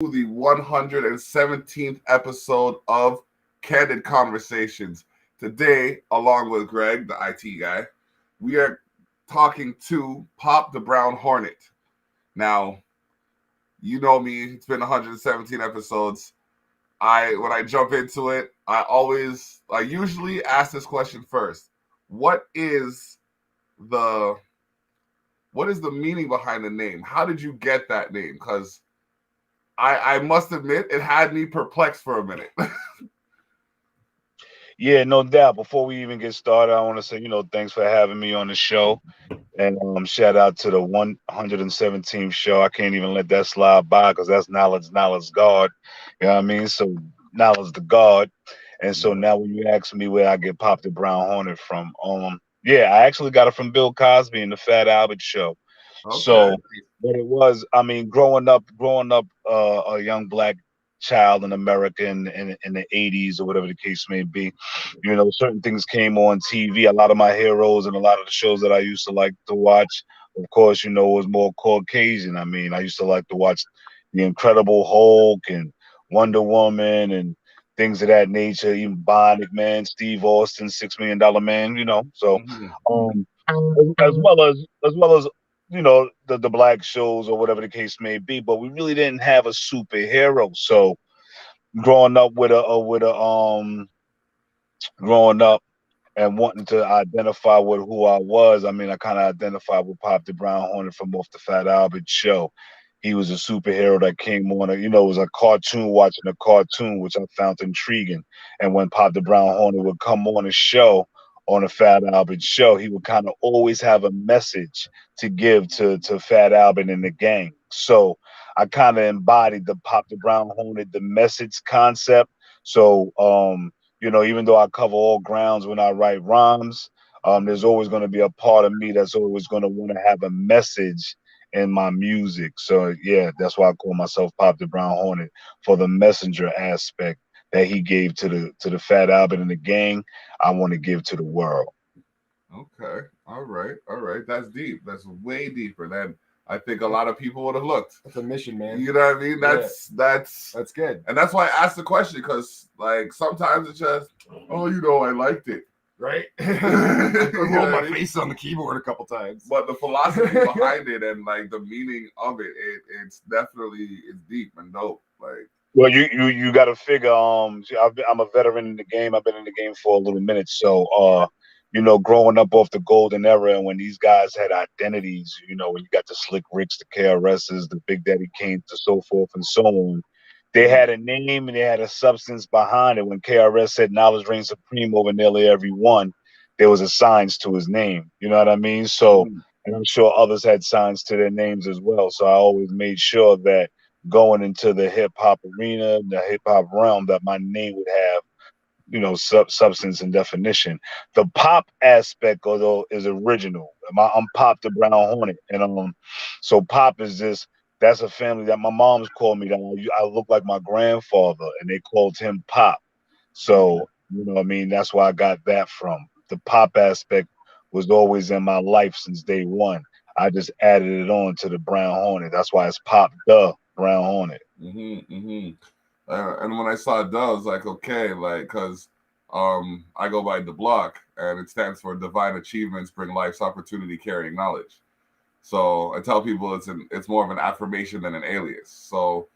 the 117th episode of Candid Conversations. Today, along with Greg, the IT guy, we are talking to Pop Da Brown Hornet. Now, you know me, it's been 117 episodes. When I jump into it, I usually ask this question first. What is the what is the meaning behind the name? How did you get that name? Because I must admit, it had me perplexed for a minute. Yeah, no doubt. Before we even get started, I want to say, thanks for having me on the show. And shout out to the 117th show. I can't even let that slide by because that's knowledge, God. You know what I mean? So knowledge the God. And so now when you ask me where I get Pop the Brown Hornet from, yeah, I actually got it from Bill Cosby and the Fat Albert show. Okay. So what it was, I mean, growing up a young black child in America in the 80s or whatever the case may be, certain things came on TV. A lot of my heroes and a lot of the shows that I used to like to watch, of course, was more Caucasian. I mean, I used to like to watch The Incredible Hulk and Wonder Woman and things of that nature, even Bionic Man, Steve Austin, $6 Million Man, So Mhm. um as well as the black shows or whatever the case may be, but we really didn't have a superhero. So growing up growing up and wanting to identify with who I was, I mean, I kind of identified with Pop the Brown Hornet from off the Fat Albert show. He was a superhero that came on, it was a cartoon, watching a cartoon, which I found intriguing. And when Pop the Brown Hornet would come on a show, on a Fat Albert show, he would kind of always have a message to give to Fat Albert and the gang. So I kind of embodied the Pop the Brown Hornet, the message concept. So even though I cover all grounds when I write rhymes, there's always going to be a part of me that's always going to want to have a message in my music. So yeah, that's why I call myself Pop the Brown Hornet, for the messenger aspect that he gave to the Fat Albert and the gang. I want to give to the world. Okay. All right. All right. That's deep. That's way deeper than I think a lot of people would have looked. That's a mission, man. You know what I mean? Yeah. That's good. And that's why I asked the question, because like sometimes it's just, oh, I liked it. Right? I rolled my face on the keyboard a couple times. But the philosophy behind it and like the meaning of it's definitely it's deep and dope. Like, Well, you got to figure. See, I'm a veteran in the game. I've been in the game for a little minute. So, growing up off the golden era, and when these guys had identities, when you got the Slick Ricks, the KRSs, the Big Daddy Kanes, and so forth and so on, they had a name and they had a substance behind it. When KRS said "Knowledge reigns supreme over nearly everyone," there was a signs to his name. You know what I mean? So, and I'm sure others had signs to their names as well. So I always made sure that going into the hip hop arena, the hip hop realm, that my name would have, substance and definition. The pop aspect, although, is original. I'm Pop the Brown Hornet, and so pop is just, that's a family that my mom's called me. That I look like my grandfather, and they called him Pop. So what I mean. That's where I got that from. The pop aspect was always in my life since day one. I just added it on to the Brown Hornet. That's why it's Pop the Brown Hornet. And when I saw it, I was like, okay, like, because I go by the block, and it stands for Divine Achievements Bring Life's Opportunity Carrying Knowledge. So I tell people it's more of an affirmation than an alias. So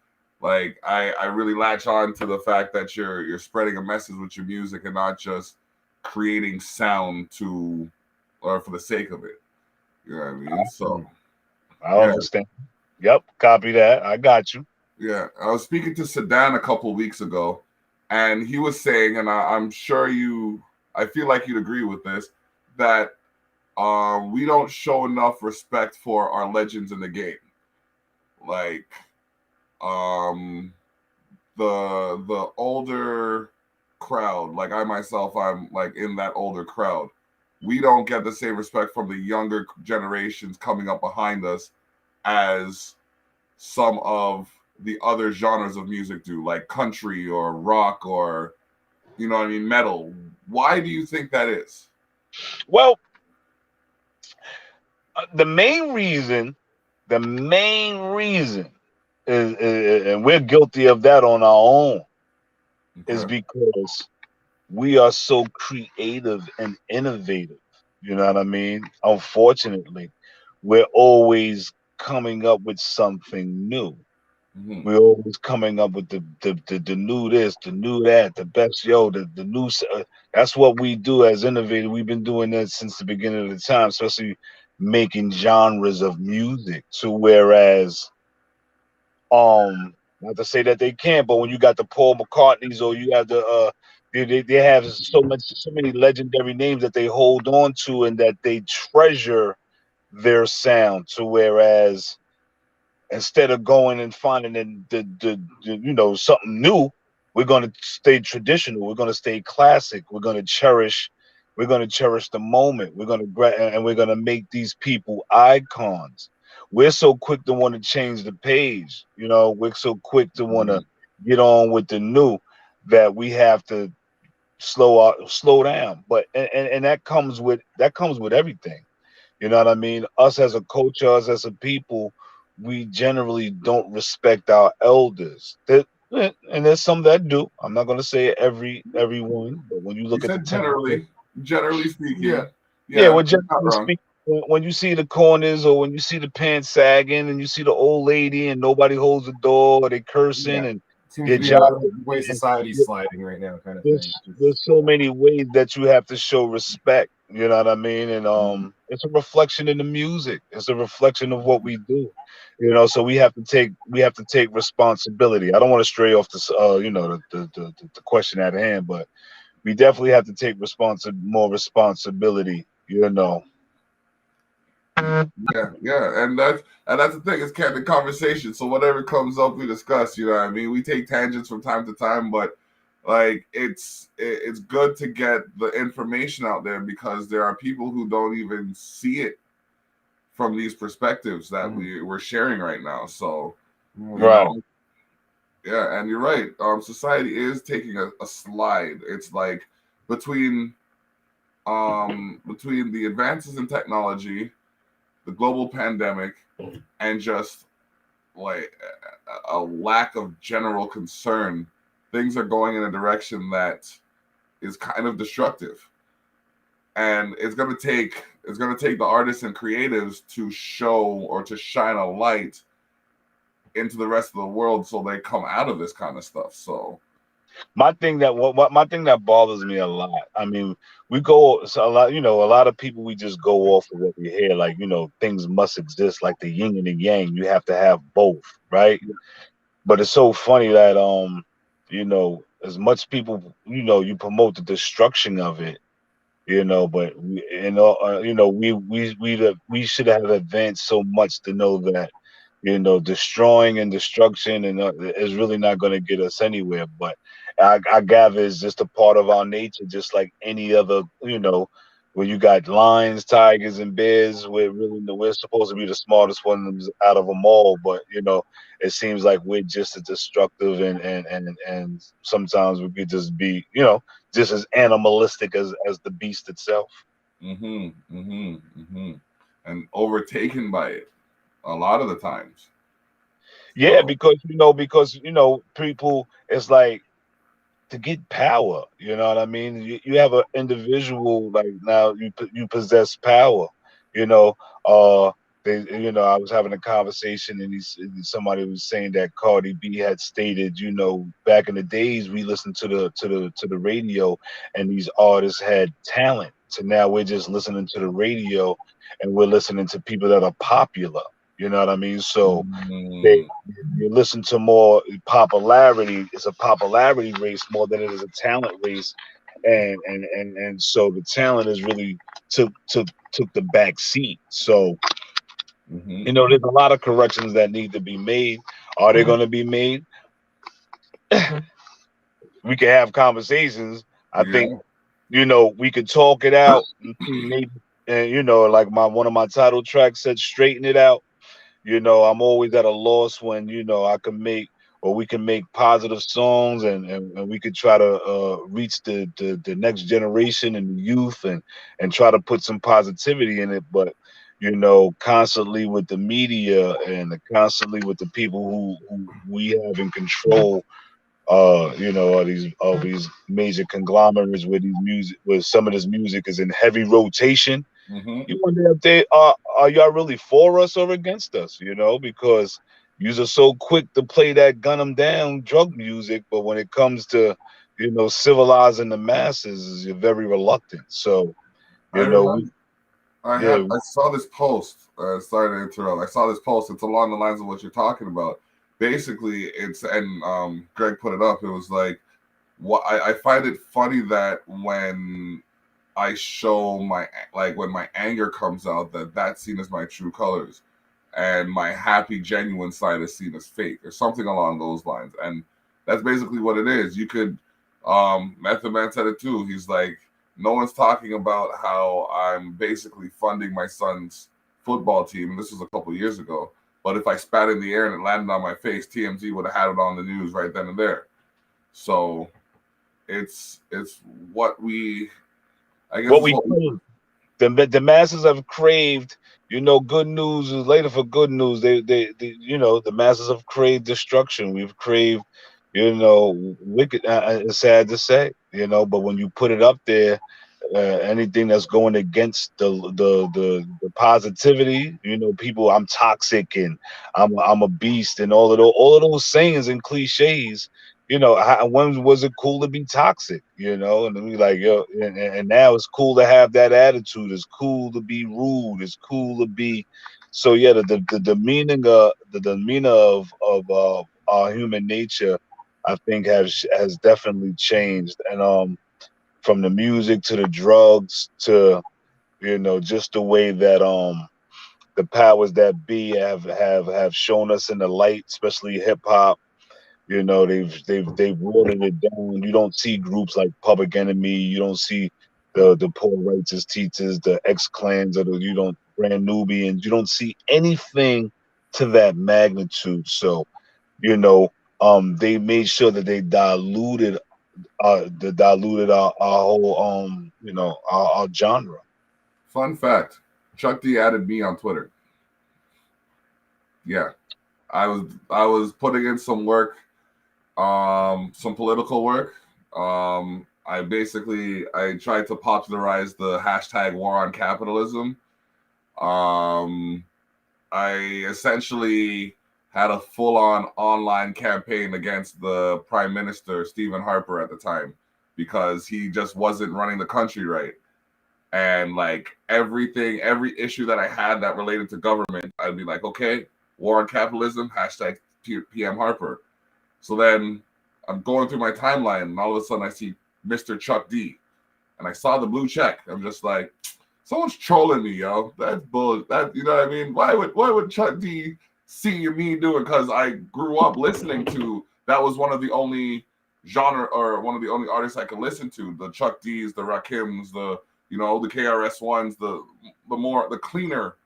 like I really latch on to the fact that you're spreading a message with your music and not just creating sound to or for the sake of it. You know what I mean? So I understand. Yep, copy that. I got you. Yeah, I was speaking to Sedan a couple weeks ago, and he was saying, and I'm sure I feel like you'd agree with this, that we don't show enough respect for our legends in the game. Like, um, the older crowd, like I myself, I'm like in that older crowd. We don't get the same respect from the younger generations coming up behind us as some of the other genres of music do, like country or rock or, metal. Why do you think that is? Well, the main reason and we're guilty of that on our own, is Okay. because we are so creative and innovative. You know what I mean? Unfortunately, we're always coming up with something new. Mm-hmm. We're always coming up with the new this, the new that, the best the new. That's what we do as innovators. We've been doing that since the beginning of the time, especially making genres of music. So whereas not to say that they can't, but when you got the Paul McCartneys or you have the they have so many legendary names that they hold on to and that they treasure their sound. To whereas instead of going and finding something new, we're going to stay traditional. We're going to stay classic. We're going to cherish. We're going to cherish the moment. And we're going to make these people icons. We're so quick to want to change the page. We're so quick to want Mm-hmm. to get on with the new that we have to slow down. But and that comes with everything. You know what I mean? Us as a culture, us as a people, we generally don't respect our elders. And there's some that do. I'm not gonna say everyone, but when you You look at the said temple, generally Yeah. speaking. yeah, Yeah, well, you're not generally wrong. speaking, when you see the corners or when you see the pants sagging and you see the old lady and nobody holds the door or they cursing Yeah. and Seems your to be job, the way society's sliding right now, kind of thing. there's so many ways that you have to show respect. You know what I mean? And Mm-hmm. it's a reflection in the music. It's a reflection of what we do. So we have to take responsibility. I don't want to stray off this the question at hand, but we definitely have to take more responsibility. Yeah, and that's the thing. It's candid conversation. So whatever comes up, we discuss. You know what I mean? We take tangents from time to time, but like it's good to get the information out there because there are people who don't even see it from these perspectives that we're sharing right now. So you Right. know, yeah, and you're right. Society is taking a slide. It's like between between the advances in technology, the global pandemic, and just like a lack of general concern, things are going in a direction that is kind of destructive. And it's gonna take the artists and creatives to show or to shine a light into the rest of the world so they come out of this kind of stuff. So My thing that bothers me a lot. I mean, we go so a lot. A lot of people we just go off of what we hear. Like things must exist, like the yin and the yang. You have to have both, right? But it's so funny that as much people you promote the destruction of it. But we should have advanced so much to know that destroying and destruction and is really not going to get us anywhere. But I gather it's just a part of our nature, just like any other. When you got lions, tigers, and bears, we're supposed to be the smartest ones out of them all. But it seems like we're just as destructive and sometimes we could just be just as animalistic as the beast itself. and overtaken by it a lot of the times. Yeah, So because people, it's like to get power. You know what I mean? You have an individual like now you possess power. You know, uh, I was having a conversation and somebody was saying that Cardi B had stated, back in the days we listened to the radio and these artists had talent. So now we're just listening to the radio and we're listening to people that are popular. You know what I mean? So they mm, you listen to more popularity. It's a popularity race more than it is a talent race, and so the talent is really took the back seat. So hmm there's a lot of corrections that need to be made. Are they going to be made? We can have conversations. I think yeah, we could talk it out. Maybe and like one of my title tracks said, straighten it out. I'm always at a loss when I can make or we can make positive songs and we could try to reach the next generation and the youth and try to put some positivity in it. But constantly with the media and constantly with the people who we have in control, of these major conglomerates where some of this music is in heavy rotation. Mm-hmm. You wonder if they are y'all really for us or against us, because yous are so quick to play that gun 'em down drug music, but when it comes to, civilizing the masses, you're very reluctant. So, I you know, remember we yeah, I saw this post. Sorry to interrupt. I saw this post. It's along the lines of what you're talking about. Basically, it's and Greg put it up. It was like, what I find it funny that when I show when my anger comes out, that's seen as my true colors, and my happy, genuine side is seen as fake, or something along those lines. And that's basically what it is. You could, Method Man said it too. He's like, no one's talking about how I'm basically funding my son's football team. And this was a couple years ago. But if I spat in the air and it landed on my face, TMZ would have had it on the news right then and there. So it's what we, I guess what it's we what we. crave. The masses have craved, good news is later for good news. The masses have craved destruction. We've craved, wicked. It's sad to say, but when you put it up there, anything that's going against the positivity, people, I'm toxic and I'm a beast and all of those sayings and cliches. When was it cool to be toxic? And then we like, yo, and now it's cool to have that attitude. It's cool to be rude. It's cool to be. So yeah, the demeanor of our human nature, I think has definitely changed. And from the music to the drugs to just the way that the powers that be have shown us in the light, especially hip hop. They've watered it down. You don't see groups like Public Enemy. You don't see the Poor Righteous Teachers, the X Clans, or you don't Brand Nubians. You don't see anything to that magnitude. So they made sure that they diluted our whole our genre. Fun fact: Chuck D added me on Twitter. Yeah, I was putting in some work, some political work. I tried to popularize the hashtag war on capitalism. Um, I essentially had a full-on online campaign against the Prime Minister Stephen Harper at the time because he just wasn't running the country right. And like every issue that I had that related to government, I'd be like, okay, war on capitalism, hashtag PM Harper. So then I'm going through my timeline, and all of a sudden I see Mr. Chuck D, and I saw the blue check. I'm just like, someone's trolling me, yo. That's bull. That, you know what I mean? Why would Chuck D see me doing? Because I grew up listening to, that was one of the only genre or one of the only artists I could listen to. The Chuck D's, the Rakims, the KRS ones, the cleaner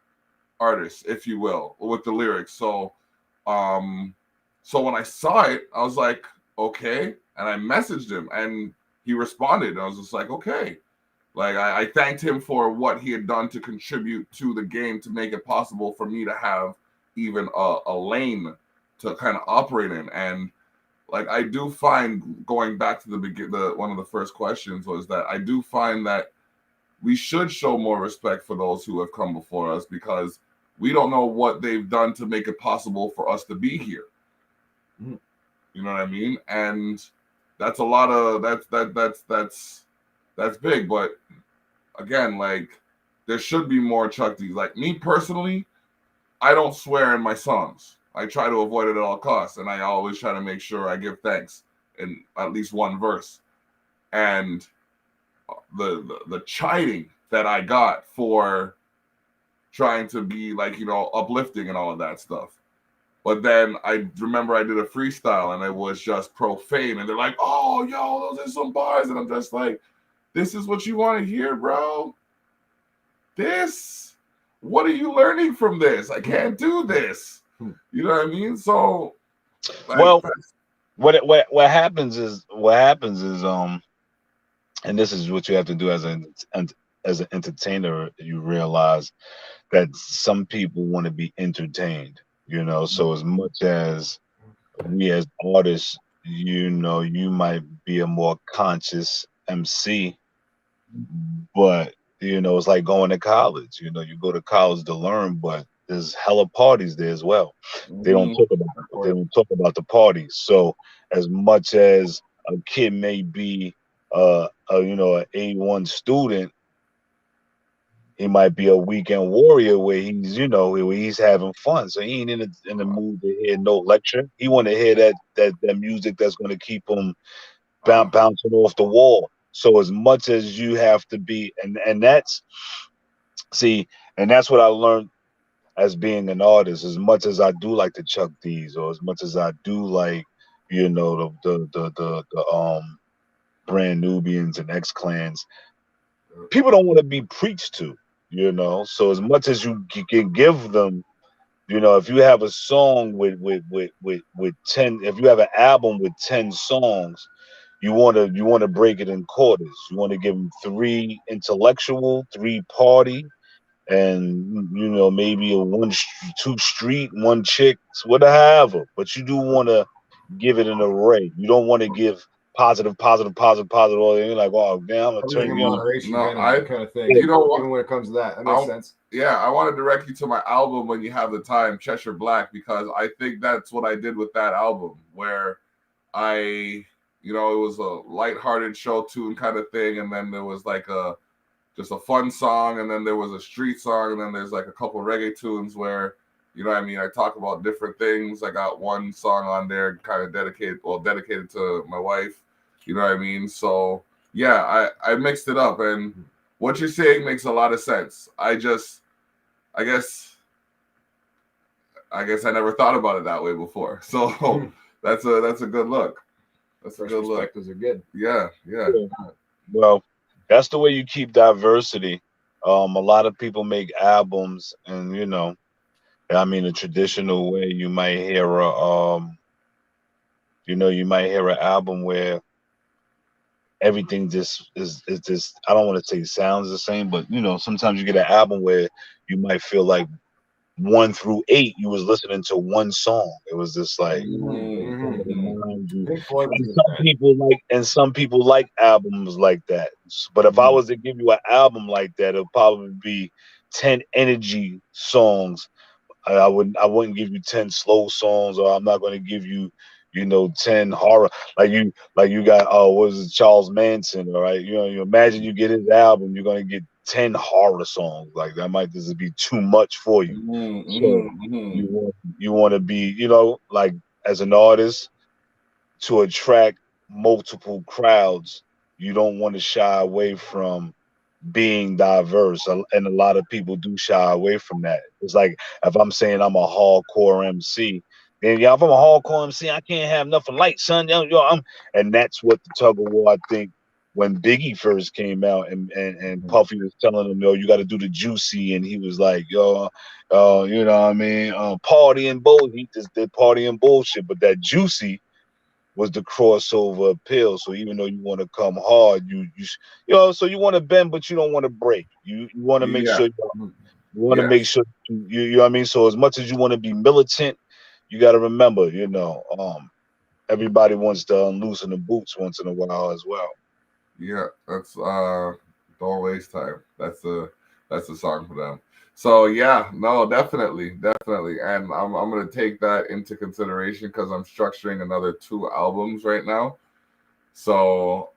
artists, if you will, with the lyrics. So when I saw it, I was like, okay, and I messaged him, and he responded. And I was just like, okay. Like I thanked him for what he had done to contribute to the game to make it possible for me to have even a lane to kind of operate in. And like I do find, going back to the one of the first questions, was that I do find that we should show more respect for those who have come before us, because we don't know what they've done to make it possible for us to be here. Mhm. You know what I mean? And that's a lot of that's big. But again, like, there should be more Chuck D's. Like, me personally, I don't swear in my songs. I try to avoid it at all costs, and I always try to make sure I give thanks in at least one verse. And the chiding that I got for trying to be like, uplifting and all of that stuff. But then I remember I did a freestyle and it was just profane, and they're like, "Oh, yo, those are some bars," and I'm just like, "This is what you want to hear, bro? This? What are you learning from this? I can't do this." You know what I mean? So, like, Well, what happens is and this is what you have to do as an entertainer. You realize that some people want to be entertained, you know. So as much as we as artists, you know, you might be a more conscious MC, but you know, it's like going to college. You know, you go to college to learn, but there's hella parties there as well. They don't Mhm. talk about the parties. So as much as a kid may be you know, an A1 student, he might be a weekend warrior where he's, you know, where he's having fun. So he ain't in the mood to hear no lecture. He want to hear that music that's going to keep him bouncing off the wall. So as much as you have to be, and that's see, and that's what I learned as being an artist. As much as I do like the Chuck D's, or as much as I do like, you know, the Brand Nubians and X Clans, people don't want to be preached to, you know. So as much as you can give them, you know, if you have a song with 10, if you have an album with 10 songs, you want to break it in quarters. You want to give them 3 intellectual, 3 party, and you know, maybe a 2 street, 1 chick, whatever. But you do want to give it an array. You don't want to give positive, positive, positive, positive. All you're like, oh damn, I'm gonna Everything turn in you know. moderation, No, kind of thing. you know what? Even when it comes to that makes sense. Yeah, I want to direct you to my album when you have the time, Cheshire Black, because I think that's what I did with that album, where I, you know, it was a lighthearted show tune kind of thing, and then there was like just a fun song, and then there was a street song, and then there's like a couple reggae tunes where, you know what I mean, I talk about different things. I got one song on there kind of dedicated to my wife, you know what I mean? So yeah, I mixed it up, and what you're saying makes a lot of sense. I guess I never thought about it that way before. So that's a good look. That's Fresh a good look. perspectives are good. Yeah. Well, that's the way you keep diversity. A lot of people make albums, and you know, I mean, a traditional way you might hear you know, you might hear an album where everything just is just, I don't want to say sounds the same, but you know, sometimes you get an album where you might feel like 1 through 8 you was listening to one song. It was just like remind you. Pink Floyd was And doing some that. people like albums like that. But if I was to give you an album like that, it'll probably be 10 energy songs. I wouldn't give you 10 slow songs, or I'm not going to give you, you know, 10 horror, like you got what is it, Charles Manson, all right? You know, you imagine you get his album, you're going to get 10 horror songs. Like that might just be too much for you. So you want to be, you know, like as an artist, to attract multiple crowds, you don't want to shy away from being diverse. And a lot of people do shy away from that. It's like if I'm saying I'm a hardcore MC, then yeah, if I'm a hardcore MC, I can't have nothing light, son. And that's what the tug of war, I think, when Biggie first came out, and Puffy was telling him, yo, you got to do the juicy, and he was like, yo, you know what I mean, party and bull. He just did party and bullshit, but that juicy was the crossover appeal. So even though you want to come hard, you know, so you want to bend, but you don't want to break. You want to make Yeah. sure you want to make sure you know what I mean. So as much as you want to be militant, you got to remember, you know, everybody wants to loosen the boots once in a while as well. Yeah, that's don't waste time. That's the song for them. So yeah, no, definitely, and I'm gonna take that into consideration because I'm structuring another 2 albums right now. So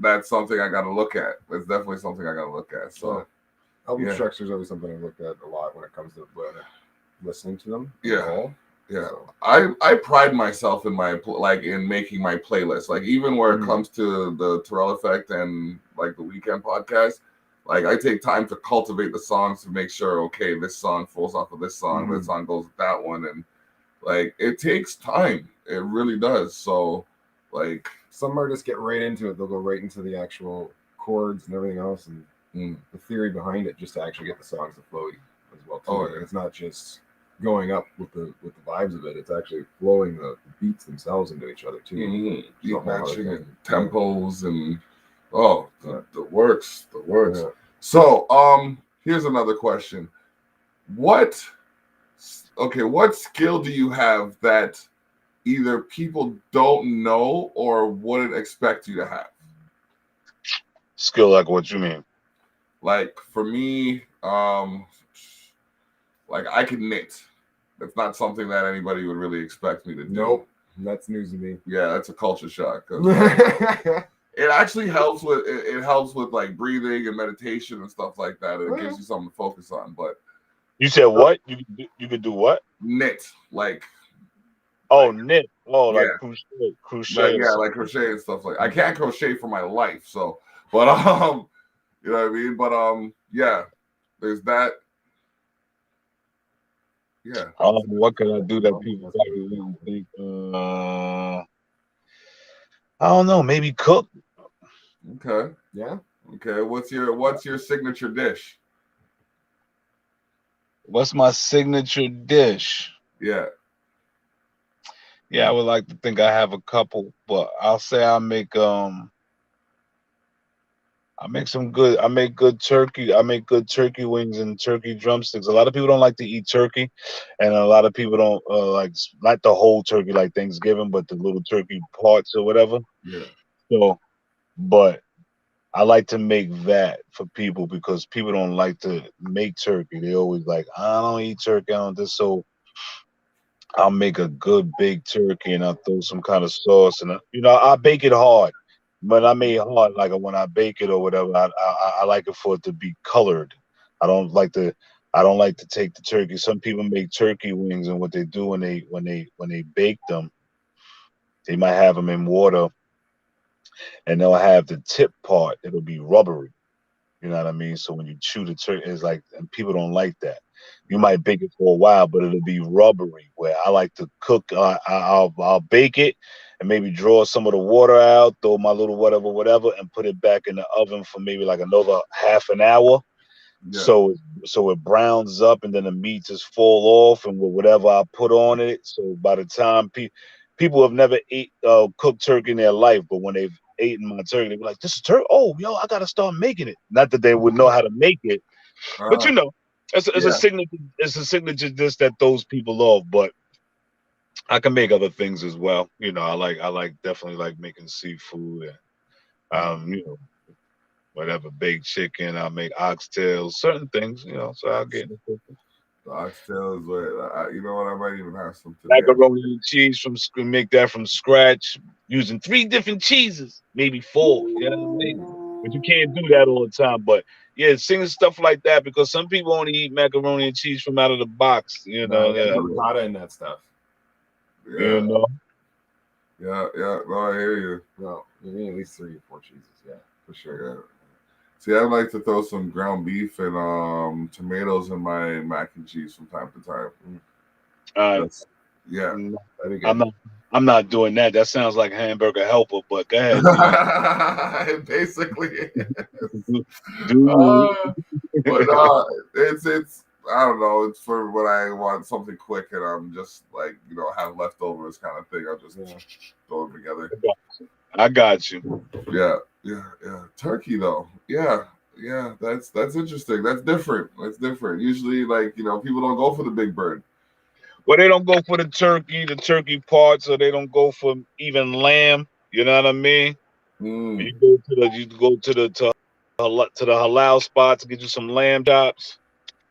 that's something I got to look at. That's definitely something I got to look at. So album structure is always something I look at a lot when it comes to listening to them. Yeah. So. I pride myself in in making my playlist. Like even where it comes to the Terrell Effect and like the Weekend podcast, like I take time to cultivate the songs to make sure, okay, this song falls off of this song, this song goes with that one, and like it takes time. It really does. So like some artists get right into it. They'll go right into the actual chords and everything else, and the theory behind it, just to actually get the songs to flow as well too. And it's not just going up with the vibes of it. It's actually flowing the beats themselves into each other too. Beat matching and tempos and the works. Yeah. So here's another question. What skill do you have that either people don't know or wouldn't expect you to have? Skill like what you mean? Like for me, like I can knit. That's not something that anybody would really expect me to do. Nope, that's news to me. Yeah, that's a culture shock. 'Cause, it actually helps with it helps with like breathing and meditation and stuff like that. It gives you something to focus on. But You said what? You could do what? knit, like knit. Oh, yeah, like crochet. like crochet and stuff like. I can't crochet for my life, so but you know what I mean. But yeah, there's that. Yeah. What could I do that people probably wouldn't think? I don't know. Maybe cook. Okay. Yeah. Okay. What's your signature dish? What's my signature dish? Yeah. Yeah, I would like to think I have a couple, but I'll say I make good turkey. I make good turkey wings and turkey drumsticks. A lot of people don't like to eat turkey, and a lot of people don't like not the whole turkey like Thanksgiving, but the little turkey parts or whatever. Yeah. So, but I like to make that for people because people don't like to make turkey. They always like, I don't eat turkey. I don't this. So I'll make a good big turkey and I'll throw some kind of sauce and I bake it hard. But I make it hard like when I bake it or whatever. I like it for it to be colored. I don't like to take the turkey. Some people make turkey wings and what they do when they bake them, they might have them in water and they'll have the tip part. It'll be rubbery. You know what I mean? So when you chew the turkey, it's like, and people don't like that. You might bake it for a while, but it'll be rubbery. Where I like to cook, I'll bake it and maybe draw some of the water out, throw my little whatever, and put it back in the oven for maybe like another half an hour. Yeah. So it browns up, and then the meat just fall off, and with whatever I put on it. So by the time people have never cooked turkey in their life, but when they've eaten my turkey, they be like, "This is turkey. Oh, yo, I gotta start making it." Not that they would know how to make it, but it's a signature. It's a signature dish that those people love. But I can make other things as well. I like definitely like making seafood and whatever, baked chicken. I'll make oxtails, certain things. So I'll get into the oxtails. You know what? I might even have some today. Macaroni and cheese make that from scratch using 3 different cheeses, maybe 4. You know what I mean? But you can't do that all the time. But yeah, seeing stuff like that because some people only eat macaroni and cheese from out of the box. Ricotta and that stuff. Yeah. Yeah. No, I hear you. No, you need at least 3 or 4 cheeses. Yeah, for sure. Yeah. See, I like to throw some ground beef and tomatoes in my mac and cheese from time to time. Yeah. I'm not doing that. That sounds like Hamburger Helper, but go ahead. Basically. Dude. But it's I don't know. It's for when I want something quick and I'm just like have leftovers kind of thing. I'll just throw them together. I got you. Yeah. Turkey though. Yeah. That's interesting. That's different. Usually, people don't go for the big bird. Well, they don't go for the turkey parts, or they don't go for even lamb. You know what I mean? You go to the halal spot to get you some lamb chops.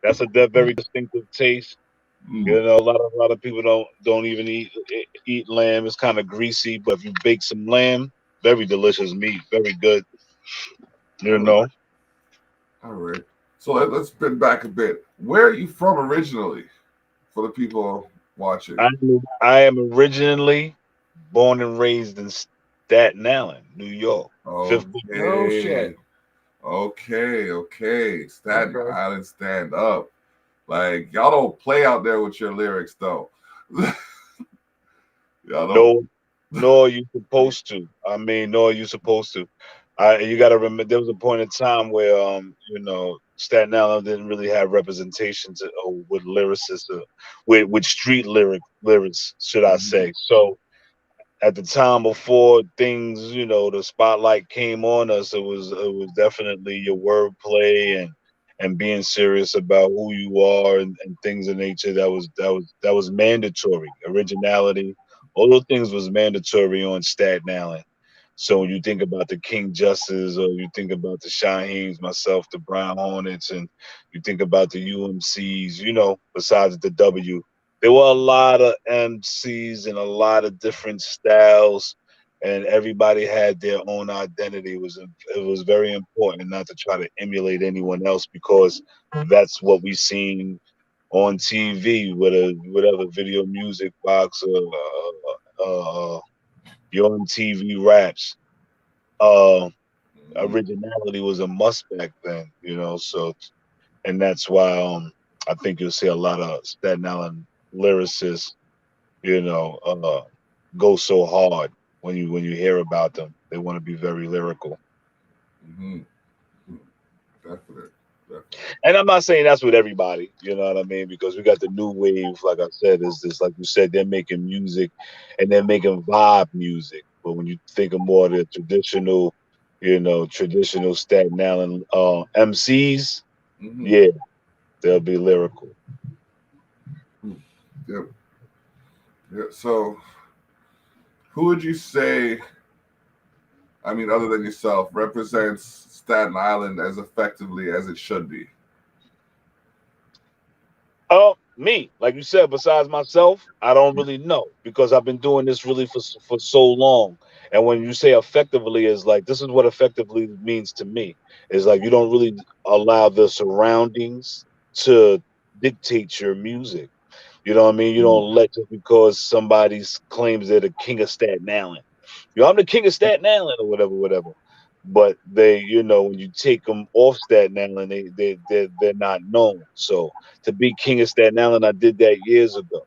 That's a very distinctive taste. A lot of people don't even eat lamb. It's kind of greasy, but if you bake some lamb, very delicious meat, very good. All right. So let's spin back a bit. Where are you from originally? For the people watching, I am originally born and raised in Staten Island, New York. Okay. Oh shit. Okay. Staten Island, stand up. Like y'all don't play out there with your lyrics though. Y'all don't. No, you're supposed to. No, you're supposed to. You got to remember, there was a point in time where, Staten Island didn't really have representation with lyricists, with street lyrics, should I say. So at the time before things, the spotlight came on us, it was definitely your wordplay and being serious about who you are and things of nature. That was mandatory. Originality, all those things was mandatory on Staten Island. So when you think about the King Justice, or you think about the Shaheens, myself, the Brown Hornets, and you think about the UMCs, besides the W, there were a lot of MCs and a lot of different styles, and everybody had their own identity. It was very important not to try to emulate anyone else, because that's what we seen on TV with whatever video music box, or your MTV raps. Uh, Originality was a must back then, So, and that's why I think you'll see a lot of Staten Island lyricists, you know, uh, go so hard when you hear about them. They want to be very lyrical. Mm-hmm. Definitely. And I'm not saying that's with everybody, you know what I mean? Because we got the new wave, like I said, is this, like you said, they're making music and they're making vibe music. But when you think of more of the traditional Staten Island MCs, Mm-hmm. yeah, they'll be lyrical. Yep. Yeah. So, who would you say, I mean, other than yourself, represents Staten Island as effectively as it should be? Me, like you said, besides myself, I don't really know, because I've been doing this really for so long. And when you say effectively, is like, this is what effectively means to me. Is like, you don't really allow the surroundings to dictate your music. You know what I mean? You don't let, just because somebody claims they're the king of Staten Island. I'm the king of Staten Island, or whatever, whatever. But they, when you take them off Staten Island, they're not known. So to be king of Staten Island, I did that years ago.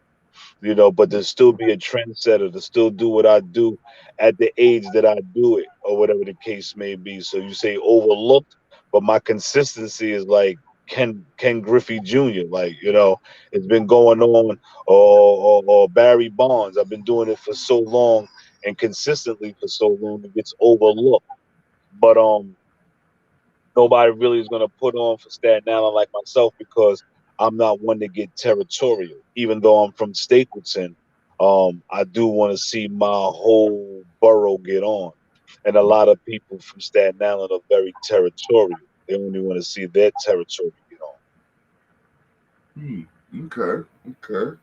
But to still be a trendsetter, to still do what I do at the age that I do it, or whatever the case may be. So you say overlooked, but my consistency is like Ken Griffey Jr. Like, it's been going on, or Barry Bonds. I've been doing it for so long and consistently for so long, it gets overlooked. But nobody really is gonna put on for Staten Island like myself, because I'm not one to get territorial. Even though I'm from Stapleton, I do want to see my whole borough get on. And a lot of people from Staten Island are very territorial. They only want to see their territory get Hmm. Okay. Okay.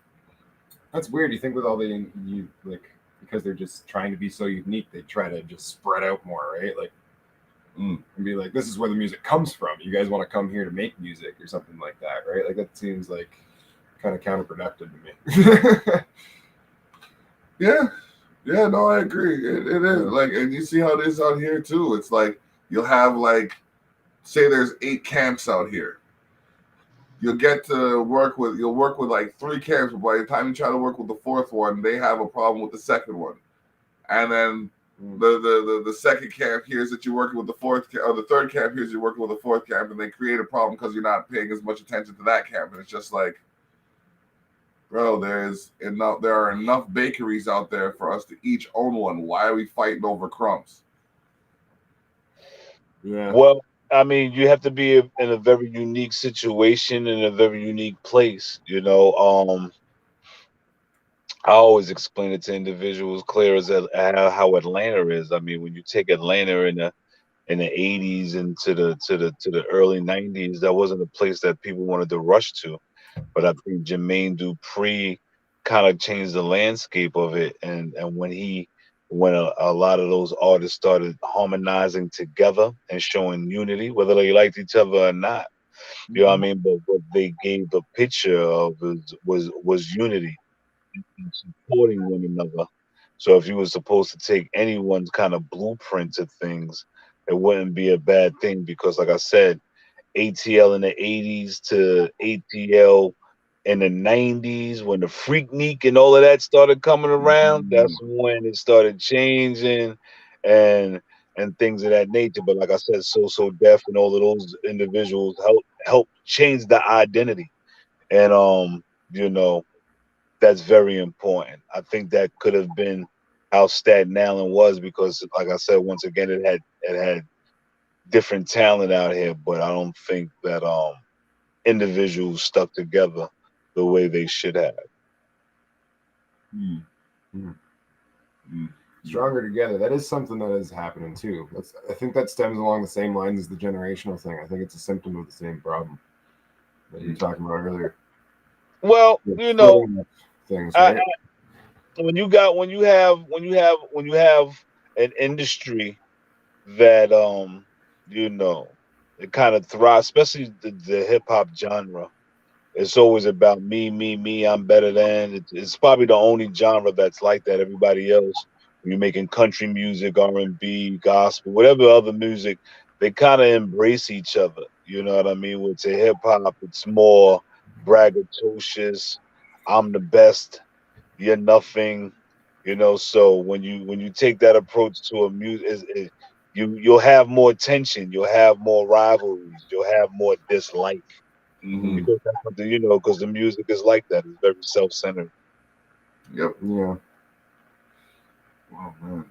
That's weird. You think with all the like, because they're just trying to be so unique, they try to just spread out more, right? Like, and be like, this is where the music comes from. You guys want to come here to make music or something like that, right? Like, that seems like kind of counterproductive to me. Yeah. Yeah, no, I agree. It is. Like, and you see how it is out here too. It's like you'll have, like, say there's 8 camps out here. You'll work with like 3 camps, but by the time you try to work with the 4th one, they have a problem with the 2nd one. And then the second camp hears that you're working with the 4th or the 3rd camp hears you're working with the 4th camp, and they create a problem because you're not paying as much attention to that camp. And it's just like, bro, there are enough bakeries out there for us to each own one. Why are we fighting over crumbs? Yeah. Well, I mean, you have to be in a very unique situation, in a very unique place. I always explain it to individuals clear as how Atlanta is. I mean, when you take Atlanta in the 80s and to the early 90s, that wasn't a place that people wanted to rush to. But I think Jermaine Dupri kind of changed the landscape of it, and when a lot of those artists started harmonizing together and showing unity, whether they liked each other or not. You know what I mean? But what they gave the picture of was unity and supporting one another. So if you were supposed to take anyone's kind of blueprint to things, it wouldn't be a bad thing, because, like I said, ATL in the 80s to ATL in the 90s, when the Freaknik and all of that started coming around, that's when it started changing, and things of that nature. But like I said, So Def and all of those individuals help change the identity. And you know, that's very important. I think that could have been how Staten Island was, because, like I said, once again, it had different talent out here, but I don't think that individuals stuck together the way they should have. Stronger together. That is something that is happening too. I think that stems along the same lines as the generational thing. I think it's a symptom of the same problem that you were talking about earlier. Well, things, right? when you have an industry that it kind of thrives, especially the hip hop genre. It's always about me, me, me. I'm better than. It's probably the only genre that's like that. Everybody else, when you're making country music, R&B, gospel, whatever other music, they kind of embrace each other. You know what I mean? With the hip hop, it's more braggadocious. I'm the best. You're nothing. So when you take that approach to a music, you'll have more tension. You'll have more rivalries. You'll have more dislike. Because that's something, because the music is like that. It's very self-centered. Yep. Yeah. Wow, man.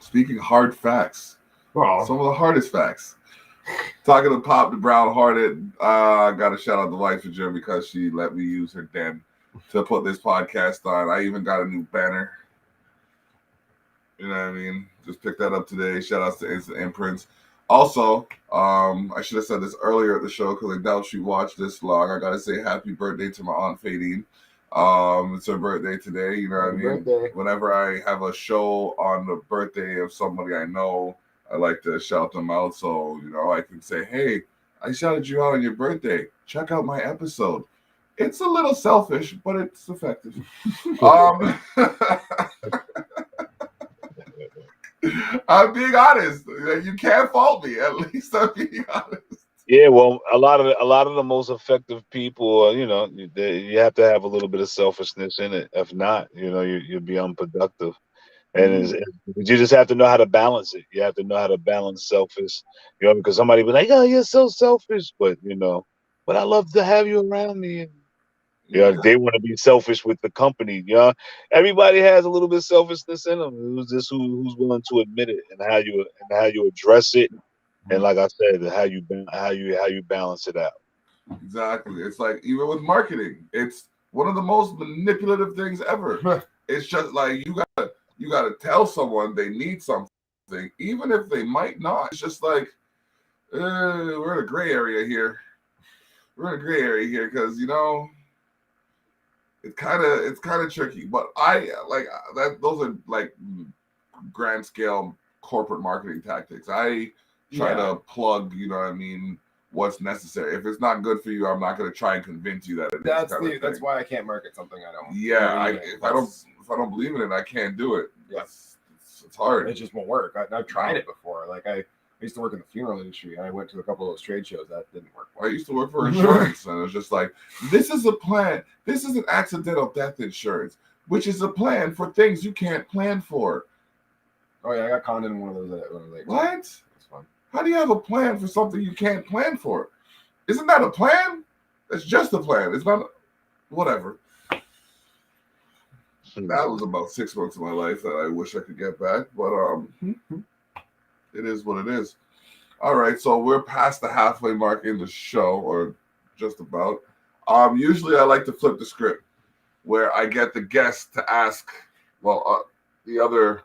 Speaking hard facts. Well, some of the hardest facts. Talking to Pop Da Brown Hornet, got to shout out the wife of Jim because she let me use her den to put this podcast on. I even got a new banner. You know what I mean? Just picked that up today. Shout outs to Instant Imprints. Also, I should have said this earlier at the show because I doubt she watched this long. I gotta say happy birthday to my Aunt Fadine. It's her birthday today, you know what I mean? Birthday. Whenever I have a show on the birthday of somebody I know, I like to shout them out so, I can say, hey, I shouted you out on your birthday. Check out my episode. It's a little selfish, but it's effective. I'm being honest. You can't fault me. At least I'm being honest. Yeah, well, a lot of the most effective people, you have to have a little bit of selfishness in it. If not, you'll be unproductive. And you just have to know how to balance it. You have to know how to balance selfish, because somebody be like, "Oh, you're so selfish," but but I love to have you around me. They want to be selfish with the company. Everybody has a little bit of selfishness in them. Who's just who's willing to admit it, and how you address it, and like I said, how you balance it out. Exactly. It's like even with marketing, it's one of the most manipulative things ever. It's just like you gotta tell someone they need something, even if they might not. It's just like we're in a gray area here. We're in a gray area here because it's kind of tricky. But I like that. Those are like grand scale corporate marketing tactics. I try to plug, what's necessary. If it's not good for you, I'm not going to try and convince you that it is. That's why I can't market something I don't. Yeah, if I don't believe in it, I can't do it. It's hard. It just won't work. I've tried it before. Like I used to work in the funeral industry, and I went to a couple of those trade shows. That didn't work well. I used to work for insurance, and it was just like, this is a plan. This is an accidental death insurance, which is a plan for things you can't plan for. Oh yeah, I got conned in one of those. What? That's fun. How do you have a plan for something you can't plan for? Isn't that a plan? That's just a plan. It's not whatever. That was about 6 months of my life that I wish I could get back, but it is what it is. All right, so we're past the halfway mark in the show, or just about. Usually I like to flip the script where I get the guest to ask, the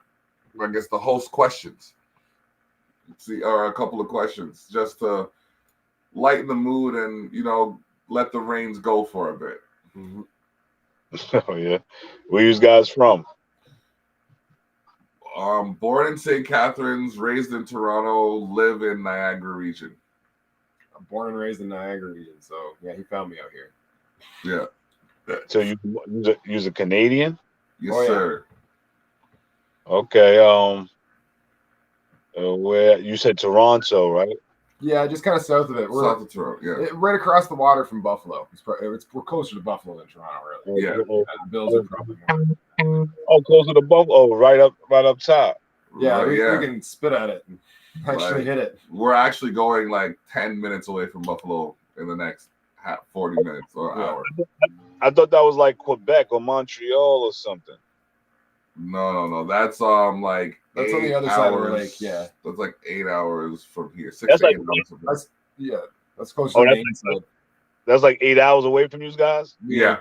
host questions. Or a couple of questions just to lighten the mood and, let the reins go for a bit. Mm-hmm. Oh, yeah. Where you guys from? Born in St. Catharines, raised in Toronto, live in Niagara region. I'm born and raised in Niagara region, so yeah, he found me out here. Yeah. So you're a Canadian? Yes, sir. Okay. Where you said Toronto, right? Yeah, just kind of south of it. We're south of Toronto, right across the water from Buffalo. We're closer to Buffalo than Toronto, really. Yeah. The Bills are probably more. Oh, closer to Buffalo. Right up top. Yeah, we can spit at it and actually hit it. We're actually going like 10 minutes away from Buffalo in the next 40 minutes or hour. I thought that was like Quebec or Montreal or something. No. That's like That's on the other side of the lake. Yeah, that's like 8 hours from here. 6 That's to 8 like hours from here. That's close Oh, to the that's main side. That's like 8 hours away from you guys. Yeah.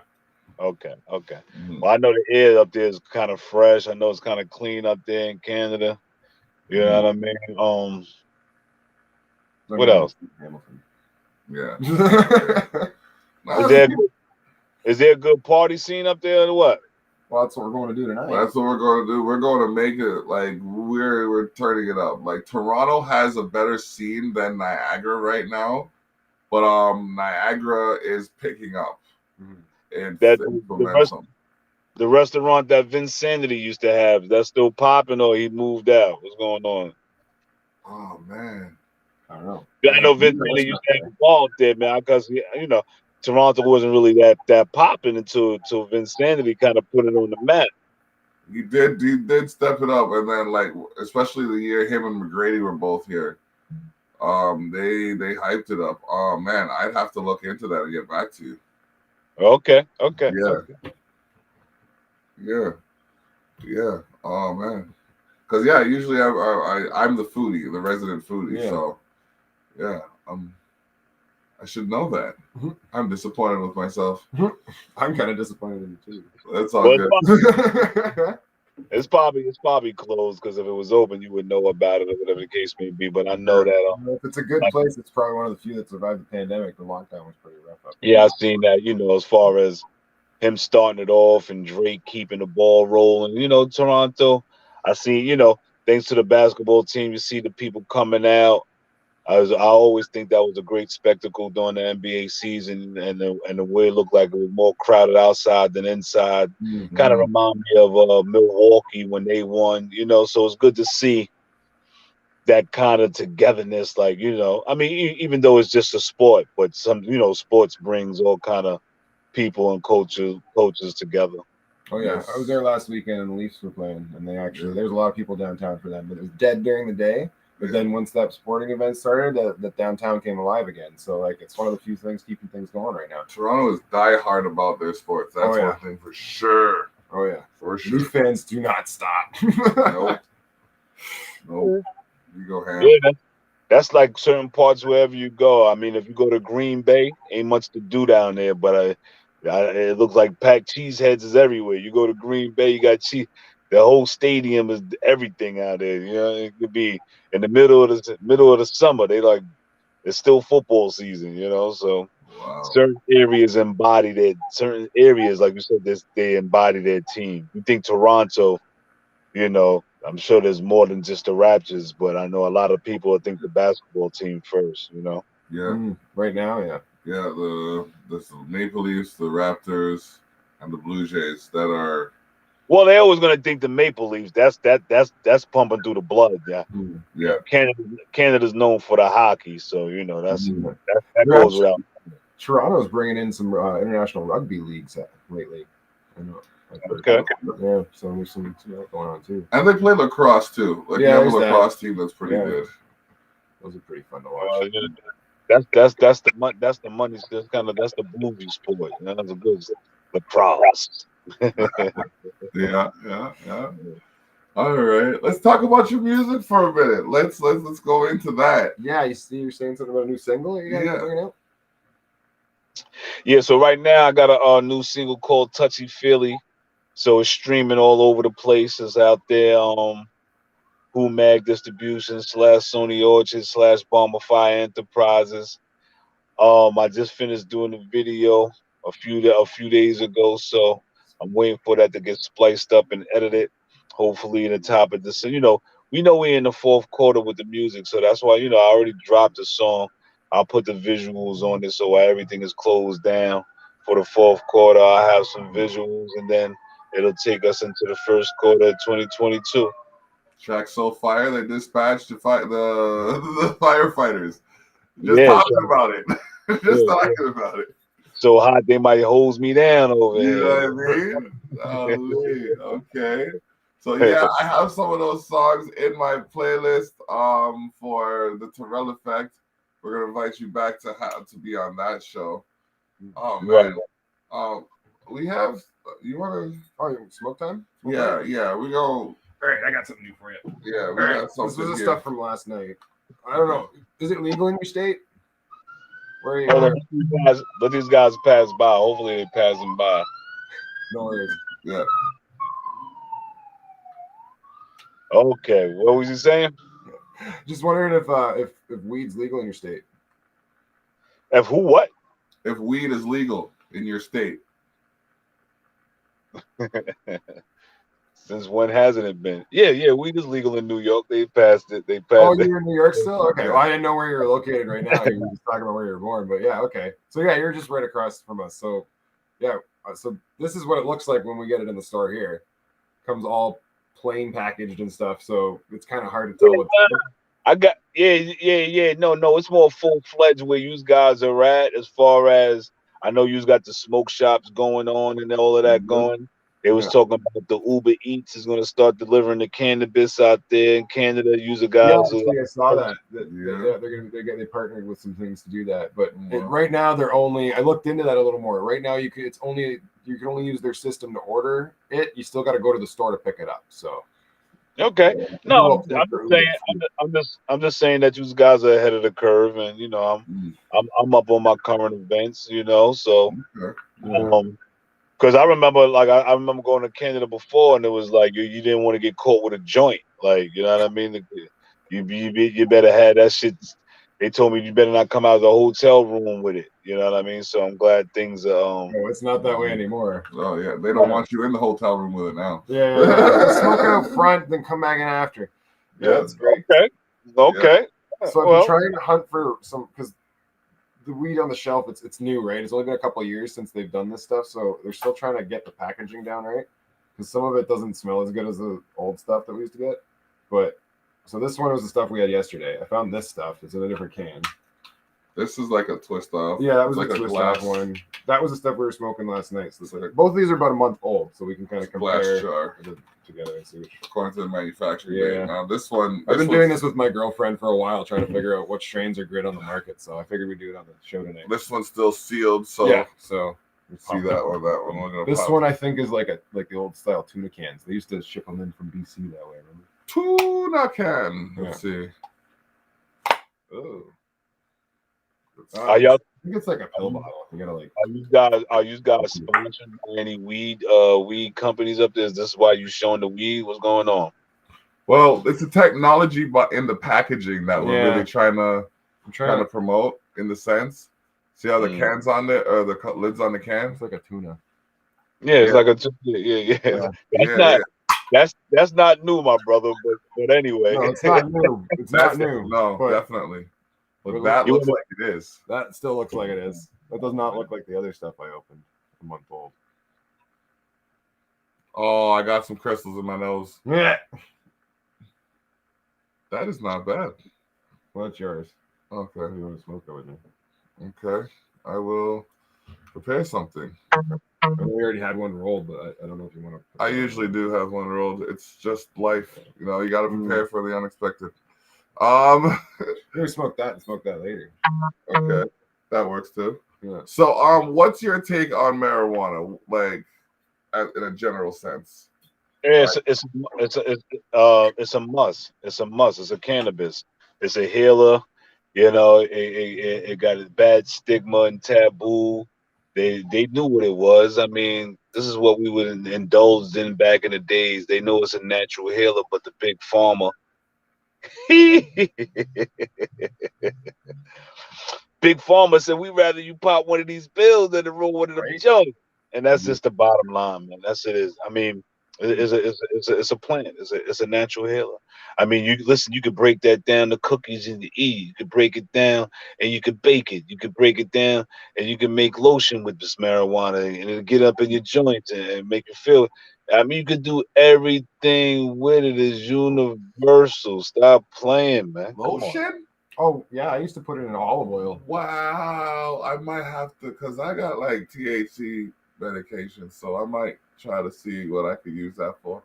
Okay. Mhm. Well, I know the air up there is kind of fresh. I know it's kind of clean up there in Canada. You know what I mean? What else? Hamilton. Yeah. Is there a good party scene up there or what? Well, that's what we're going to do tonight. That's what we're going to do. We're going to make it like we're turning it up. Like Toronto has a better scene than Niagara right now, but Niagara is picking up. That momentum. the restaurant that Vince Sanity used to have, that's still popping, or he moved out? What's going on? Oh man, I don't know. I know Vince Sanity used to have involved there, man, because Toronto wasn't really that popping until Vince Sanity kind of put it on the map. He did step it up, and then like especially the year him and McGrady were both here, they hyped it up. Oh man, I'd have to look into that and get back to you. Okay. Yeah. Oh man, because usually I'm the foodie, the resident foodie. Yeah. So yeah, I should know that. Mm-hmm. I'm disappointed with myself. I'm kind of disappointed in you too. That's all good. It's probably closed, because if it was open, you would know about it or whatever the case may be. But I know that if it's a good place, it's probably one of the few that survived the pandemic. The lockdown was pretty rough up there. Yeah, I've seen that. As far as him starting it off and Drake keeping the ball rolling. Toronto, I see. Thanks to the basketball team, you see the people coming out. I always think that was a great spectacle during the NBA season, and the way it looked like it was more crowded outside than inside. Mm-hmm. Kind of remind me of Milwaukee when they won. So it's good to see that kind of togetherness. Like I mean, even though it's just a sport, but some sports brings all kind of people and coaches together. Oh yeah, yes. I was there last weekend and the Leafs were playing, and there's a lot of people downtown for them, but it was dead during the day. But then once that sporting event started, the downtown came alive again. So like it's one of the few things keeping things going right now. Toronto is diehard about their sports. That's one thing for sure. Oh yeah, for sure. Leaf fans do not stop. Nope. You go ham. Yeah, that's like certain parts wherever you go. I mean, if you go to Green Bay, ain't much to do down there, but it looks like packed cheeseheads is everywhere. You go to Green Bay, you got cheese. The whole stadium is everything out there. It could be in the middle of the summer. It's still football season. So certain areas embody that. Certain areas, like you said, they embody their team. You think Toronto, I'm sure there's more than just the Raptors, but I know a lot of people think the basketball team first. Yeah. Right now, yeah. Yeah, the Maple Leafs, the Raptors, and the Blue Jays that are. Well, they're always gonna think the Maple Leafs. That's pumping through the blood. Yeah. Yeah. Canada's known for the hockey, so that goes without. Toronto's bringing in some international rugby leagues lately. I know. Okay. Yeah, so there's some going on too. And they play lacrosse too. Like you have a lacrosse team that's pretty good. Those are pretty fun to watch. That's the money. That's the money. That's the bluesy sport. That's a good lacrosse. Yeah. All right, let's talk about your music for a minute. Let's go into that. Yeah, you're saying something about a new single you guys bringing out? Yeah, so right now I got a new single called Touchy Feely. So it's streaming all over the place. It's out there. Who Mag Distribution / Sony Orchard / Bomber Fire Enterprises. I just finished doing the video a few days ago, so I'm waiting for that to get spliced up and edited. Hopefully in the top of this. We know we're in the fourth quarter with the music, so that's why I already dropped the song. I'll put the visuals on it so everything is closed down for the fourth quarter. I'll have some visuals, and then it'll take us into the first quarter of 2022. Track so fire they dispatched to fight the firefighters. Just talking about it. Talking about it. So hot they might hose me down over here. You know what I mean? Okay. So I have some of those songs in my playlist for the Terrell Effect. We're gonna invite you back to be on that show. Oh man. Right. We have You want to? Oh, smoke time? Smoke Yeah, time? yeah. We go. All right, I got something new for you. Yeah, we All got right, something. this was the here. stuff from last night. I don't know. Is it legal in your state? Where are you? Hold on, let these guys pass by. Hopefully they pass them by. No worries. Yeah. Okay, what was you saying? Just wondering if weed's legal in your state. If who what? If weed is legal in your state. Since when hasn't it been? Yeah, weed is legal in New York. They passed it. They Oh, passed it. you're in New York still? Okay. Well, I didn't know where you were located right now. You were just talking about where you were born, but yeah, okay. So yeah, you're just right across from us. So yeah, so this is what it looks like when we get it in the store here. Comes all plain packaged and stuff, so it's kind of hard to tell what's. I got yeah. No, it's more full fledged where you guys are at. As far as I know, you got the smoke shops going on and all of that going. They was talking about the Uber Eats is going to start delivering the cannabis out there in Canada. User guys. Yeah, I saw that. They partnered with some things to do that, but right now they're only. I looked into that a little more. Right now, you can only use their system to order it. You still got to go to the store to pick it up. So. Okay. No, I'm just saying that you guys are ahead of the curve, and you know I'm up on my current events, you know. So, because I remember I remember going to Canada before, and it was like you didn't want to get caught with a joint, like you know what I mean. You better have that shit. They told me you better not come out of the hotel room with it. You know what I mean? So I'm glad things are. No, it's not that way anymore. Oh yeah, they don't want you in the hotel room with it now. Yeah. Smoke it out front, then come back in after. Yeah, that's great. Okay. So I've been trying to hunt for some because the weed on the shelf, it's new, right? It's only been a couple of years since they've done this stuff, so they're still trying to get the packaging down right. Because some of it doesn't smell as good as the old stuff that we used to get. But so this one was the stuff we had yesterday. I found this stuff. It's in a different can. This is like a twist off. Yeah, that was like a twist off one. That was the stuff we were smoking last night. So both of these are about a month old, so we can kind of compare together and see which. According to the manufacturer. Yeah. Now this one. I've been doing this with my girlfriend for a while, trying to figure out what strains are good on the market. So I figured we'd do it on the show tonight. This one's still sealed, so yeah. So let's see that one. We're this one I think is like the old style tuna cans. They used to ship them in from BC that way. Remember? Tuna can. Let's see. Oh. Are y'all? I think it's like a pill bottle. You gotta like. Are you guys sponsored by any weed companies up there? Is this why you showing the weed? What's going on? Well, it's a technology, but in the packaging that we're really trying to promote. In the sense, see how the cans on there, or the lids on the can? It's like a tuna. Yeah, it's like a tuna. That's not new, my brother. But anyway, no, it's not new. It's not new. No, definitely. But that looks like it is. That still looks like it is. That does not look like the other stuff I opened a month old. Oh, I got some crystals in my nose. Yeah. That is not bad. Well, it's yours. Okay. You want to smoke it with me? Okay. I will prepare something. We already had one rolled, but I don't know if you want to. I usually do have one rolled. It's just life. You know, you got to prepare for the unexpected. We smoke that and smoke that later. Okay. That works too. Yeah. So, what's your take on marijuana, like, in a general sense? Yeah, it's a must. It's a must. It's a cannabis. It's a healer. You know, it got a bad stigma and taboo. They knew what it was. I mean, this is what we would indulge in back in the days. They know it's a natural healer, but the big pharma. Big Pharma said, "We rather you pop one of these pills than to roll one of them joints," and that's just the bottom line, man. That's it is. I mean, it's a plant. It's a natural healer. I mean, you could break that down to cookies and eat. You could break it down and you could bake it. You could break it down and you can make lotion with this marijuana, and it'll get up in your joints and make you feel. I mean, you could do everything with it. It's universal. Stop playing, man. Lotion? Oh, yeah. I used to put it in olive oil. Wow. I might have to, because I got like THC medication, so I might try to see what I could use that for.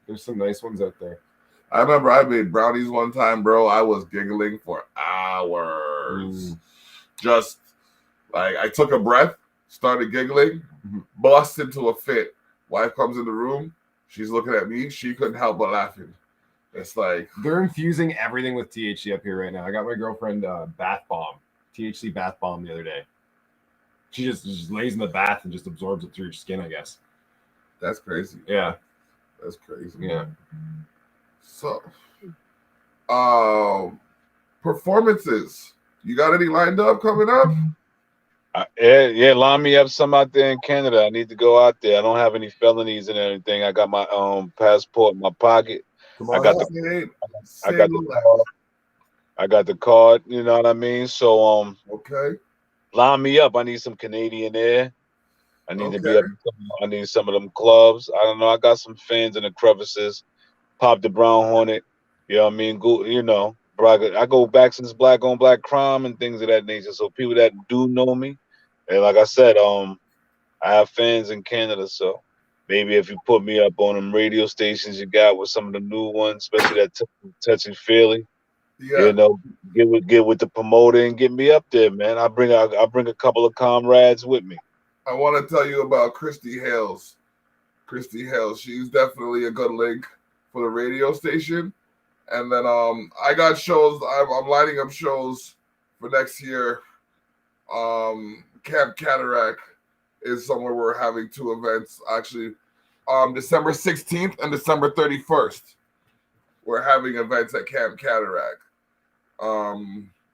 There's some nice ones out there. I remember I made brownies one time, bro. I was giggling for hours. Just like I took a breath, started giggling, bust into a fit. Wife comes in the room. She's looking at me. She couldn't help but laughing. It's like they're infusing everything with THC up here right now. I got my girlfriend bath bomb, THC bath bomb the other day. She just lays in the bath and just absorbs it through your skin, I guess. That's crazy. Yeah. That's crazy. Yeah. So, performances. You got any lined up coming up? Yeah, line me up some out there in Canada. I need to go out there. I don't have any felonies and anything. I got my passport in my pocket. I got the card. I got the card, you know what I mean? So okay. Line me up. I need some Canadian air. I need to be up. I need some of them clubs. I don't know. I got some fans in the crevices. Pop Da Brown Hornet. You know what I mean? Go, you know, I go back since Black on Black crime and things of that nature. So people that do know me, and like I said, I have fans in Canada. So maybe if you put me up on them radio stations you got with some of the new ones, especially that Touchy Feely, you know, get with the promoter and get me up there, man. I bring a couple of comrades with me. I want to tell you about Christy Hales. Christy Hales, she's definitely a good link for the radio station. And then I got shows. I'm lining up shows for next year. Camp Cataract is somewhere we're having 2 events. Actually, December 16th and December 31st. We're having events at Camp Cataract.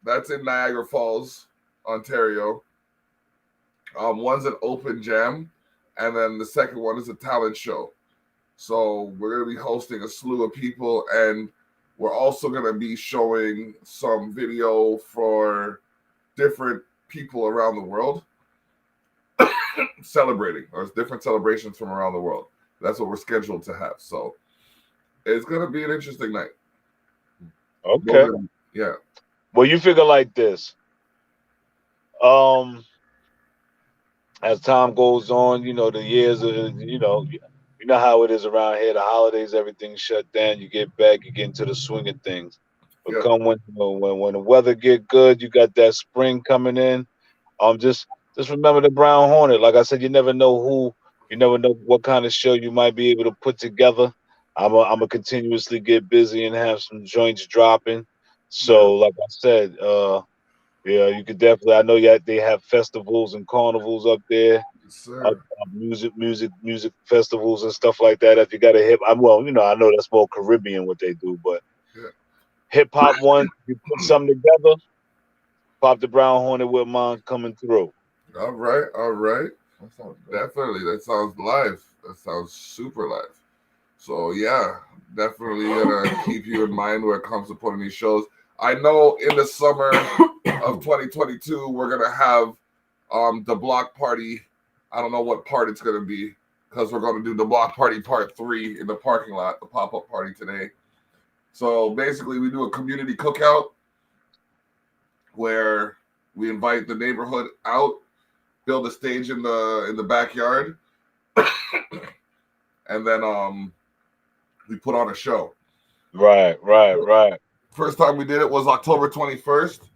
That's in Niagara Falls, Ontario. One's an open jam, and then the second one is a talent show. So we're going to be hosting a slew of people, and we're also going to be showing some video for different people around the world celebrating, or different celebrations from around the world. That's what we're scheduled to have. So it's going to be an interesting night. Okay. Yeah. Well, you figure like this. As time goes on, you know, the years, you know how it is around here. The holidays, everything's shut down. You get back, you get into the swing of things. But come when the weather get good, you got that spring coming in. Just remember the Brown Hornet. Like I said, you never know what kind of show you might be able to put together. I'm a continuously get busy and have some joints dropping. So, like I said, yeah, you could definitely. I know they have festivals and carnivals up there. Music festivals and stuff like that. If you got a I know that's more Caribbean what they do, but hip hop one, you put something together. Pop Da Brown Hornet with mine coming through. All right. That sounds definitely. That sounds live. That sounds super live. So yeah, definitely gonna keep you in mind when it comes to putting these shows. I know in the summer of 2022 we're gonna have the block party. I don't know what part it's gonna be because we're gonna do the block party part 3 in the parking lot, the pop-up party today. So basically, we do a community cookout where we invite the neighborhood out, build a stage in the backyard, and then we put on a show. Right. First time we did it was October 21st.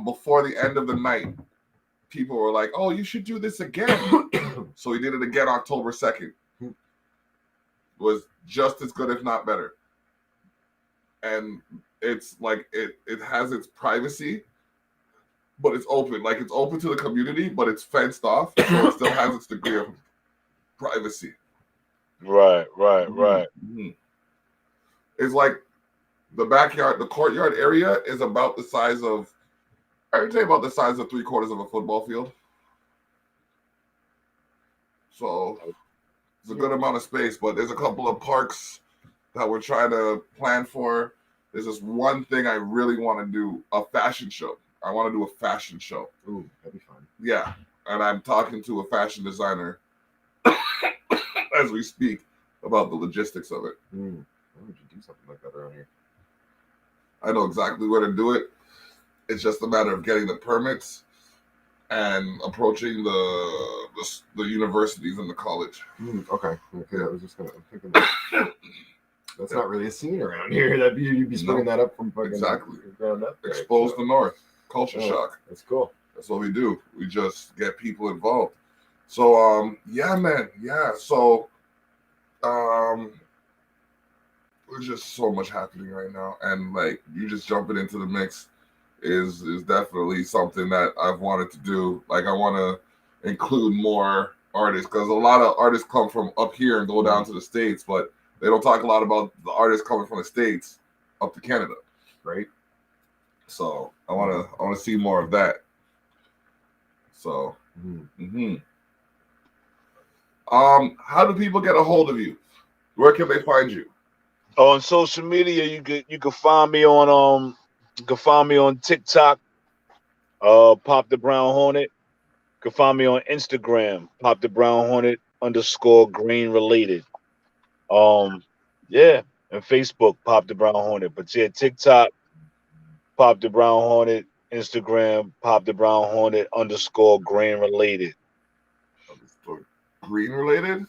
Before the end of the night, people were like, "Oh, you should do this again." So we did it again October 2nd. It was just as good, if not better. And it's like it has its privacy, but it's open. Like it's open to the community, but it's fenced off, so it still has its degree of privacy. Right. Mm-hmm. It's like the backyard, the courtyard area is about the size of, I would say about the size of 3/4 of a football field. So it's a good amount of space, but there's a couple of parks that we're trying to plan for. There's this one thing I really want to do, a fashion show. I want to do a fashion show. Ooh, that'd be fun. Yeah, and I'm talking to a fashion designer as we speak about the logistics of it. Why would you do something like that around here? I know exactly where to do it. It's just a matter of getting the permits and approaching the universities and the college. Okay. I was just thinking that's not really a scene around here. You'd be springing that up from fucking exactly ground up. Expose the North. Culture shock. That's cool. That's what we do. We just get people involved. So yeah, man. Yeah. So there's just so much happening right now, and like you just jumping into the mix is definitely something that I've wanted to do. Like I want to include more artists because a lot of artists come from up here and go down to the States, but they don't talk a lot about the artists coming from the States up to Canada, right? So I want to see more of that. So, how do people get a hold of you? Where can they find you? On social media, you can find me on TikTok, Pop Da Brown Hornet. You can find me on Instagram, Pop Da Brown Hornet _grain related. Yeah, and Facebook, Pop Da Brown Hornet. But yeah, TikTok, Pop Da Brown Hornet, Instagram, Pop Da Brown Hornet _grain related. Green related?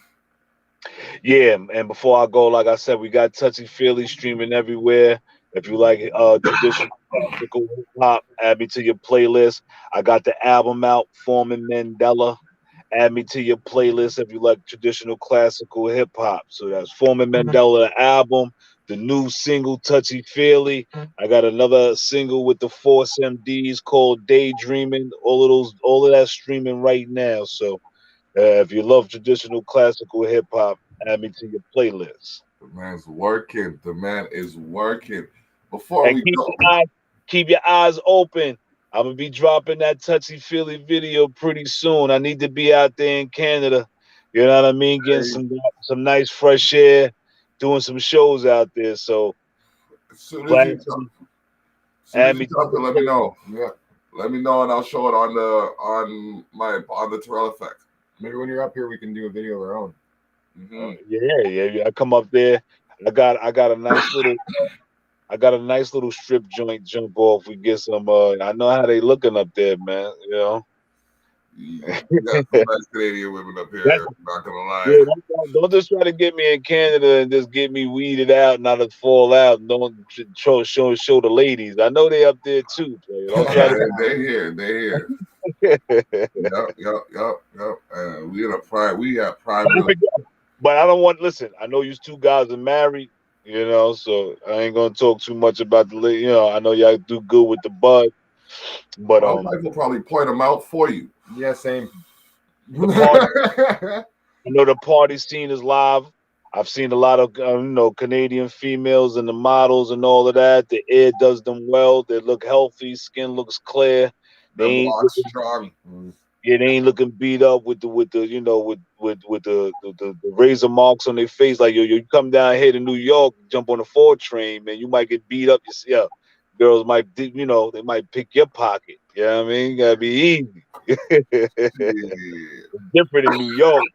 Yeah, and before I go, like I said, we got Touchy Feely streaming everywhere. If you like traditional classical hip hop, add me to your playlist. I got the album out, Foreman Mandela. Add me to your playlist if you like traditional classical hip hop. So that's Foreman Mandela, the album, the new single Touchy Feely. I got another single with the Force MDs called Daydreaming. All of that streaming right now. So if you love traditional classical hip hop, add me to your playlist. The man's working. The man is working. Before And we go, keep your eyes open. I'm gonna be dropping that Touchy Feely video pretty soon. I need to be out there in Canada. You know what I mean? Getting some nice fresh air, doing some shows out there. So as soon as you add drop me it, let me know. Yeah, let me know, and I'll show it on the Terrell Effect. Maybe when you're up here, we can do a video of our own. Yeah. I come up there. I got a nice little strip joint jump off. We get some. I know how they looking up there, man. You know. You got some nice Canadian women up here. Not gonna lie. Yeah, don't just try to get me in Canada and just get me weeded out and not fall out. Don't show the ladies. I know they up there too. So don't try to. They here. Yep. We have prime. But I don't want. Listen, I know you two guys are married. You know, so I ain't gonna talk too much about the. You know, I know y'all do good with the bud. But my wife will probably point them out for you. Yeah, same. I know the party scene is live. I've seen a lot of Canadian females and the models and all of that. The air does them well. They look healthy. Skin looks clear. They ain't looking strong. Yeah, they ain't looking beat up with the razor marks on their face. Like you come down here to New York, jump on the 4 train, man, you might get beat up. Yeah, girls might, they might pick your pocket. You know what I mean? Gotta be easy. It's different in New York.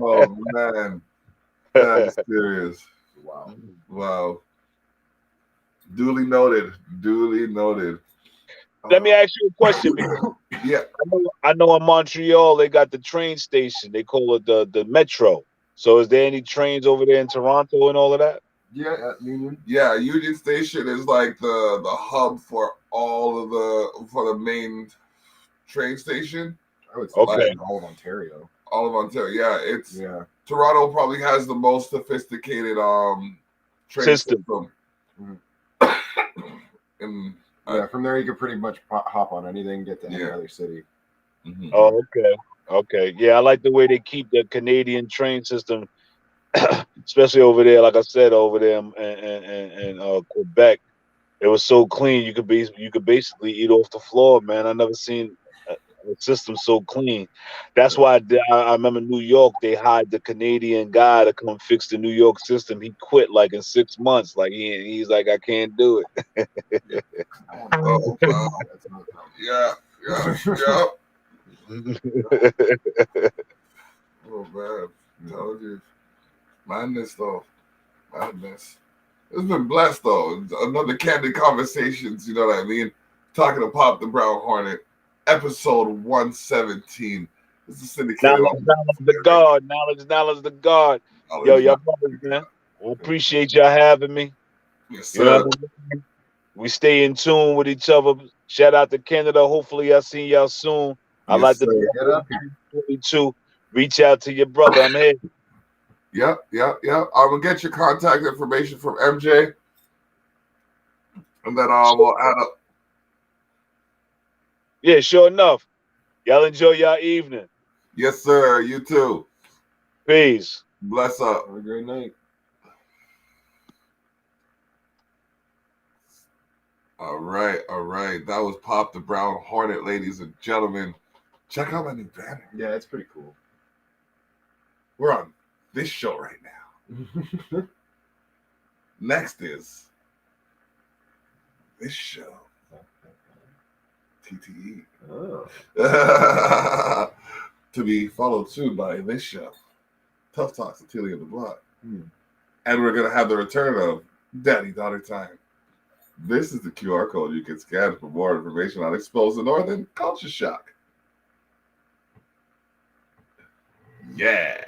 Oh man, that's serious. Wow. Duly noted. Let me ask you a question. Yeah, I know in Montreal they got the train station. They call it the Metro. So is there any trains over there in Toronto and all of that? Yeah, at Union. Yeah, Union Station is like the hub for all of the main train station. I would say all of Ontario. All of Ontario. Yeah, Toronto probably has the most sophisticated train system. And from there you can pretty much hop on anything, get to any other city. Mm-hmm. Oh, okay. Yeah, I like the way they keep the Canadian train system, especially over there. Like I said, over there in Quebec, it was so clean. You could basically eat off the floor, man. I never seen a system so clean. That's why I remember New York. They hired the Canadian guy to come fix the New York system. He quit like in 6 months. Like he's like, I can't do it. Oh wow! Yeah. Oh man, told you, madness though, madness. It's been blessed though. Another candid conversations. You know what I mean? Talking to Pop Da Brown Hornet, episode 117. This is syndicated. Knowledge the God. Yo, y'all brothers, man. I appreciate y'all having me. Yes, sir. We stay in tune with each other. Shout out to Canada. Hopefully, I'll see y'all soon. I Yes, like to sir. Get up. 22. Reach out to your brother. I'm here. Yep. I'm gonna get your contact information from MJ, and then we'll add up. Yeah, sure enough. Y'all enjoy y'all evening. Yes, sir. You too. Peace. Bless up. Have a great night. All right. That was Pop Da Brown Hornet, ladies and gentlemen. Check out my new banner. Yeah, it's pretty cool. We're on this show right now. Next is this show. TTE. Oh. To be followed soon by this show. Tough Talks with Tilly of the Block. And we're going to have the return of Daddy Daughter Time. This is the QR code you can scan for more information on Expose the Northern Culture Shock. Yeah.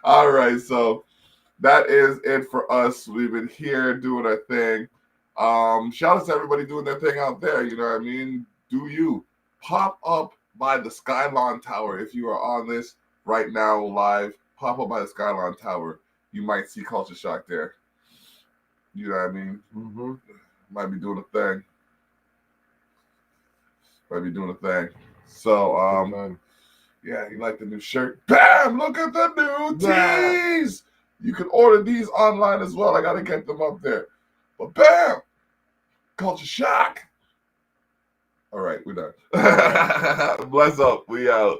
All right, so that is it for us. We've been here doing our thing. Shout out to everybody doing their thing out there. You know what I mean? Do you pop up by the Skylon Tower if you are on this right now live? Pop up by the Skylon Tower. You might see Culture Shock there. You know what I mean? Mm-hmm. Might be doing a thing. So, yeah, you like the new shirt? Bam! Look at the new tees! You can order these online as well. I got to get them up there. But bam! Culture Shock! All right, we're done. Bless up. We out.